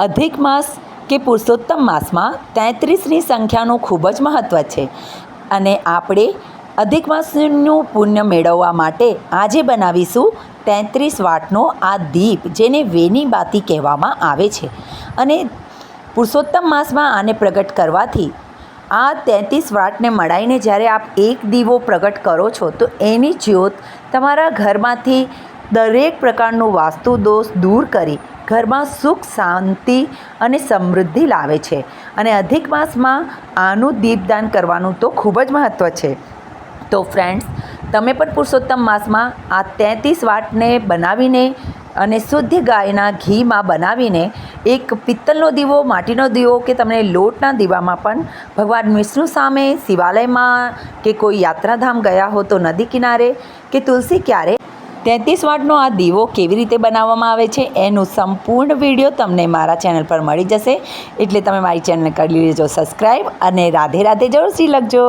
અધિક માસ કે પુરુષોત્તમ માસમાં 33ની સંખ્યાનું ખૂબ જ મહત્ત્વ છે અને આપણે અધિક માસનું પુણ્ય મેળવવા માટે આજે બનાવીશું 33 વાટનો આ દીપ, જેને વેની બાતી કહેવામાં આવે છે. અને પુરુષોત્તમ માસમાં આને પ્રગટ કરવાથી આ 33 વાટને મળાઈને જ્યારે આપ એક દીવો પ્રગટ કરો છો તો એની જ્યોત તમારા ઘરમાંથી દરેક પ્રકારનું વાસ્તુ દોષ દૂર કરી ઘરમાં સુખ, શાંતિ અને સમૃદ્ધિ લાવે છે. અને અધિક માસમાં આનું દીપદાન કરવાનું તો ખૂબ જ મહત્ત્વ છે. તો ફ્રેન્ડ્સ, તમે પણ પુરુષોત્તમ માસમાં આ 33 વાટને બનાવીને અને શુદ્ધ ગાયના ઘીમાં બનાવીને એક પિત્તળનો દીવો, માટીનો દીવો કે તમને લોટના દીવામાં પણ ભગવાન વિષ્ણુ સામે, શિવાલયમાં કે કોઈ યાત્રાધામ ગયા હો તો નદી કિનારે કે તુલસી ક્યારે 33 વાટનો આ દીવો કેવી રીતે બનાવવામાં આવે છે એનું સંપૂર્ણ વિડીયો તમને મારા ચેનલ પર મળી જશે. એટલે તમે મારી ચેનલને કરી લેજો સબસ્ક્રાઈબ અને રાધે રાધે જરૂરથી લખજો.